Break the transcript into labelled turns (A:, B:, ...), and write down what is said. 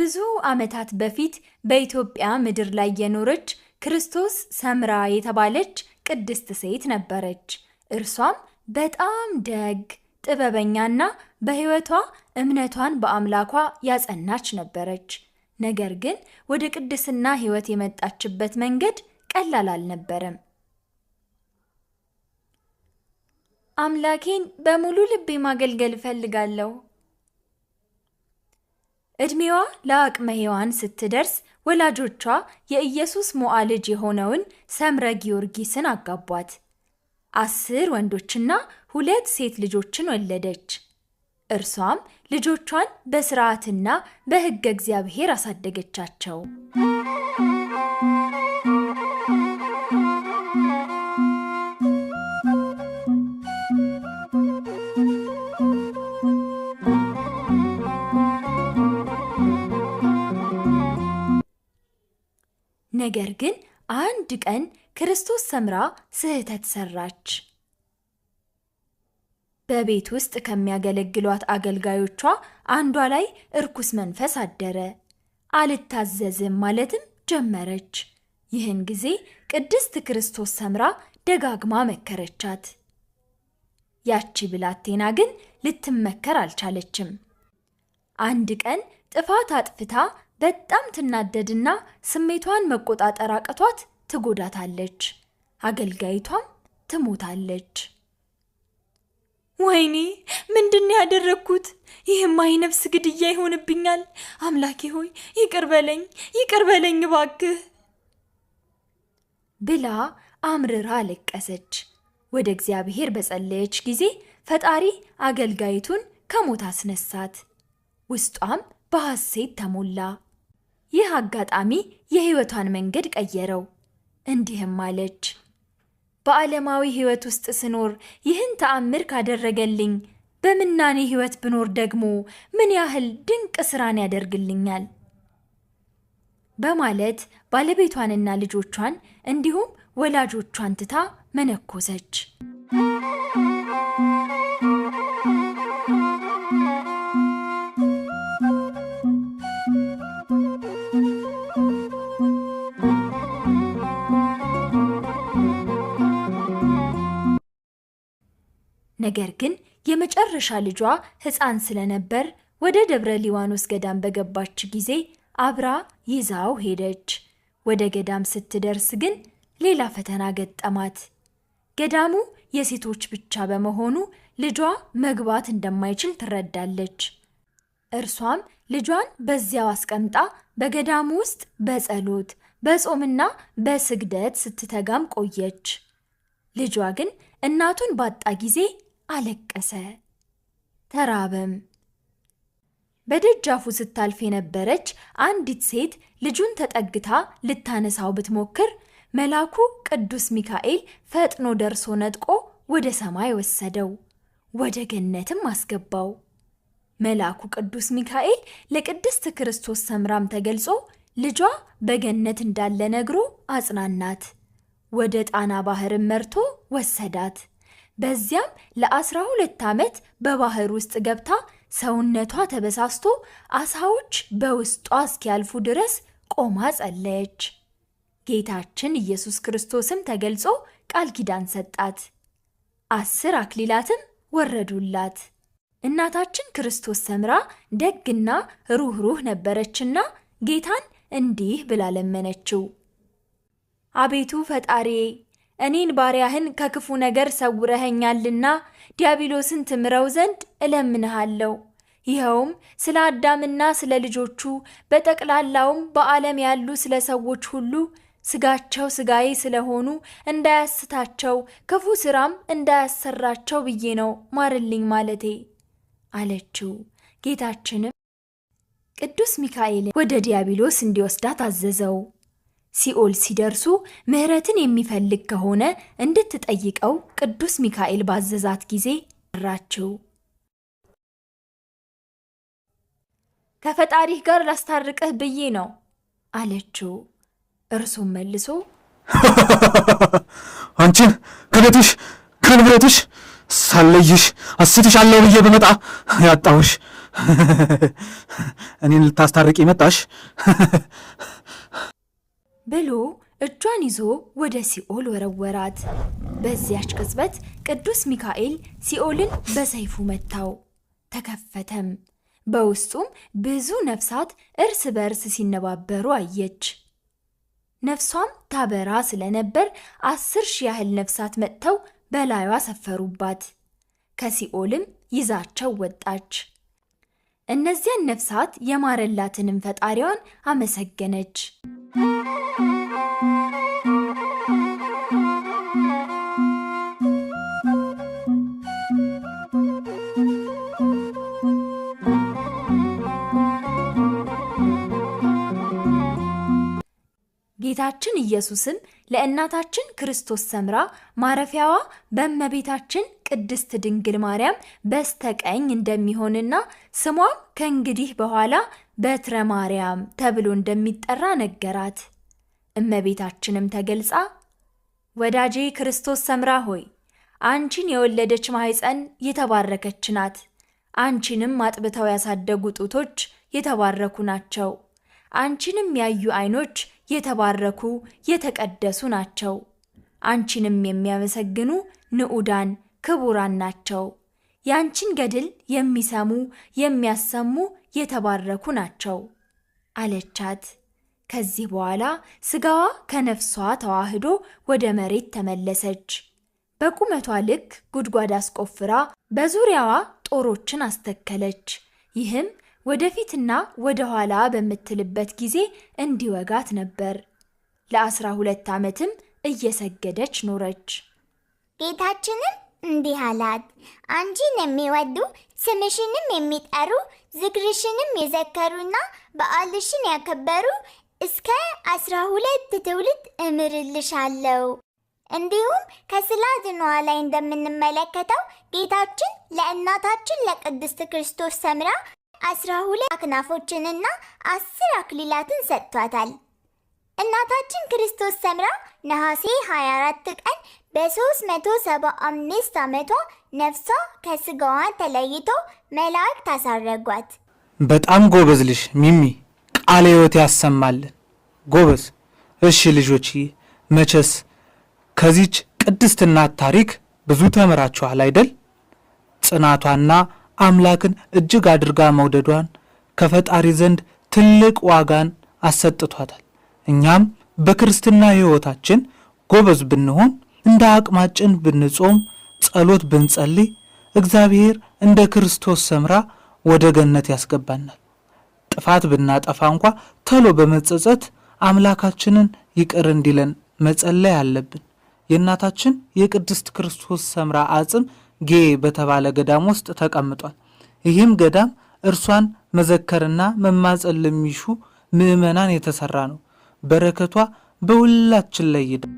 A: ከብዙ ዓመታት በፊት በኢትዮጵያ ምድር ላይ የኖረች ክርስቶስ ሰምራ የተባለች ቅድስት ሴት ነበረች። እርሷም በጣም ደግ፣ ጥበበኛና በሕይወቷ እምነቷን በአምላኳ ያጸናች ነበረች። ነገር ግን ወደ ቅድስና ሕይወት የመጣችበት መንገድ ቀላል አልነበረም። አምላኬን በሙሉ ልቤ ማገልገል እፈልጋለሁ። እድሜዋ ለአቅመ ሔዋን ስትደርስ ወላጆቿ የኢየሱስ ሞዓ ልጅ የሆነውን ሰምረ ጊዮርጊስን አጋቧት። 10 ወንዶችና 2 ሴት ልጆችን ወለደች። እርሷም ልጆቿን በሥርዓትና በሕገ እግዚአብሔር አሳደገቻቸው። ነገር ግን አንድ ቀን ክርስቶስ ሰምራ ስህተት ሰራች። በቤት ውስጥ ከሚያገለግሏት አገልጋዮቿ አንዷ ላይ እርኩስ መንፈስ አደረ። አልታዘዝም ማለትም ጀመረች። ይህን ጊዜ ቅድስት ክርስቶስ ሰምራ ደጋግማ መከረቻት። ያቺ ብላቴና ግን ልትመከር አልቻለችም። አንድ ቀን ጥፋት አጥፍታ በጣም ትናደድና ስሜቷን መቆጣጠር አቅቷት ትጎዳታለች። አገልጋይቷም ትሞታለች። ወይኔ ምንድነው ያደረኩት? ይህማ የነፍስ ግድያ ይሆንብኛል። አምላኬ ሆይ ይቅር በለኝ እባክህ ብላ አምርራ አለቀሰች። ወደ እግዚአብሔር በጸለየች ጊዜ ፈጣሪ አገልጋይቱን ከሞት አስነሳት። ውስጧም በሐሴት ተሞላ። ይህ አጋጣሚ የሕይወቷን መንገድ ቀየረው። እንዲህም አለች፣ በዓለማዊ ሕይወት ውስጥ ስኖር ይህን ተአምር ካደረገልኝ በምናኔ ሕይወት ብኖር ደግሞ ምን ያህል ድንቅ ሥራን ያደርግልኛል በማለት ባለቤቷንና ልጆቿን እንዲሁም ወላጆቿን ትታ መነኮሰች። ነገር ግን የመጨረሻ ልጇ ሕፃን ስለነበር ወደ ደብረ ሊባኖስ ገዳም በገባች ጊዜ አብራ ይዛው ሄደች። ወደ ገዳም ስትደርስ ግን ሌላ ፈተና ገጠማት። ገዳሙ የሴቶች ብቻ በመሆኑ ልጇ መግባት እንደማይችል ትረዳለች። እርሷም ልጇን በዚያው አስቀምጣ በገዳሙ ውስጥ በጸሎት በጾምና በስግደት ስትተጋም ቆየች። ልጇ ግን እናቱን ባጣ ጊዜ አለቀሰ፣ ተራበም። በደጃፉ ስታልፍ የነበረች አንዲት ሴት ልጁን ተጠግታ ልታነሳው ብትሞክር መልአኩ ቅዱስ ሚካኤል ፈጥኖ ደርሶ ነጥቆ ወደ ሰማይ ወሰደው፣ ወደ ገነትም አስገባው። መልአኩ ቅዱስ ሚካኤል ለቅድስት ክርስቶስ ሰምራም ተገልጾ ልጇ በገነት እንዳለ ነግሮ አጽናናት። ወደ ጣና ባህርም መርቶ ወሰዳት። በዚያም ለ12 ዓመት በባህር ውስጥ ገብታ ሰውነቷ ተበሳስቶ አሳዎች በውስጧ እስኪያልፉ ድረስ ቆማ ጸለየች። ጌታችን ኢየሱስ ክርስቶስም ተገልጾ ቃል ኪዳን ሰጣት። 10 አክሊላትም ወረዱላት። እናታችን ክርስቶስ ሰምራ ደግና ሩህሩህ ነበረችና ጌታን እንዲህ ብላ ለመነችው። አቤቱ ፈጣሪዬ፣ እኔን ባሪያህን ከክፉ ነገር ሰውረኸኛልና ዲያብሎስን ትምረው ዘንድ እለምንሃለሁ። ይኸውም ስለ አዳምና ስለ ልጆቹ በጠቅላላውም በዓለም ያሉ ስለ ሰዎች ሁሉ ስጋቸው ስጋዬ ስለሆኑ እንዳያስታቸው ክፉ ሥራም እንዳያሰራቸው ብዬ ነው ማርልኝ ማለቴ አለችው። ጌታችንም ቅዱስ ሚካኤልን ወደ ዲያብሎስ እንዲወስዳት አዘዘው። ሲኦል ሲደርሱ ምሕረትን የሚፈልግ ከሆነ እንድትጠይቀው ቅዱስ ሚካኤል ባዘዛት ጊዜ ጠራችው። ከፈጣሪህ ጋር ላስታርቅህ ብዬ ነው አለችው። እርሱም መልሶ
B: አንቺን ከቤትሽ ከንብረትሽ ሳለይሽ አስትሻለሁ ብዬ በመጣ ያጣሁሽ እኔን ልታስታርቂ መጣሽ
A: ብሎ እጇን ይዞ ወደ ሲኦል ወረወራት። በዚያች ቅጽበት ቅዱስ ሚካኤል ሲኦልን በሰይፉ መታው፣ ተከፈተም። በውስጡም ብዙ ነፍሳት እርስ በርስ ሲነባበሩ አየች። ነፍሷም ታበራ ስለነበር 10,000 ያህል ነፍሳት መጥተው በላዩዋ ሰፈሩባት። ከሲኦልም ይዛቸው ወጣች። እነዚያን ነፍሳት የማረላትንም ፈጣሪዋን አመሰገነች። ጌታችን ኢየሱስም ለእናታችን ክርስቶስ ሰምራ ማረፊያዋ በእመቤታችን ቅድስት ድንግል ማርያም በስተቀኝ እንደሚሆንና ስሟም ከእንግዲህ በኋላ በትረ ማርያም ተብሎ እንደሚጠራ ነገራት። እመቤታችንም ተገልጻ ወዳጄ ክርስቶስ ሰምራ ሆይ አንቺን የወለደች ማኅፀን የተባረከች ናት። አንቺንም አጥብተው ያሳደጉ ጡቶች የተባረኩ ናቸው። አንቺንም ያዩ ዓይኖች የተባረኩ የተቀደሱ ናቸው። አንቺንም የሚያመሰግኑ ንዑዳን ክቡራን ናቸው። ያንቺን ገድል የሚሰሙ የሚያሰሙ የተባረኩ ናቸው አለቻት። ከዚህ በኋላ ስጋዋ ከነፍሷ ተዋህዶ ወደ መሬት ተመለሰች። በቁመቷ ልክ ጉድጓድ አስቆፍራ በዙሪያዋ ጦሮችን አስተከለች። ይህም ወደፊትና ወደ ኋላ በምትልበት ጊዜ እንዲወጋት ነበር። ለ12 ዓመትም እየሰገደች ኖረች።
C: ጌታችንም እንዲህ አላት፣ አንቺን የሚወዱ ስምሽንም የሚጠሩ ዝክርሽንም የዘከሩና በዓልሽን ያከበሩ እስከ 12 ትውልድ እምርልሻለሁ። እንዲሁም ከስላድኗ ላይ እንደምንመለከተው ጌታችን ለእናታችን ለቅድስት ክርስቶስ ሰምራ 12 አክናፎችንና 10 አክሊላትን ሰጥቷታል። እናታችን ክርስቶስ ሰምራ ነሐሴ 24 ቀን በ375 ዓመቷ ነፍሷ ከስጋዋ ተለይቶ መላእክት አሳረጓት።
B: በጣም ጎበዝ ልጅ ሚሚ፣ ቃለ ሕይወት ያሰማልን። ጎበዝ። እሺ ልጆችዬ፣ መቼስ ከዚች ቅድስት እናት ታሪክ ብዙ ተምራችኋል አይደል? ጽናቷና አምላክን እጅግ አድርጋ መውደዷን ከፈጣሪ ዘንድ ትልቅ ዋጋን አሰጥቷታል። እኛም በክርስትና ሕይወታችን ጎበዝ ብንሆን፣ እንደ አቅማችን ብንጾም፣ ጸሎት ብንጸልይ፣ እግዚአብሔር እንደ ክርስቶስ ሰምራ ወደ ገነት ያስገባናል። ጥፋት ብናጠፋ እንኳ ቶሎ በመጸጸት አምላካችንን ይቅር እንዲለን መጸለይ አለብን። የእናታችን የቅድስት ክርስቶስ ሰምራ አጽም ጌ በተባለ ገዳም ውስጥ ተቀምጧል። ይህም ገዳም እርሷን መዘከርና መማጸን ለሚሹ ምዕመናን የተሰራ ነው። በረከቷ በሁላችን ላይ ይደር።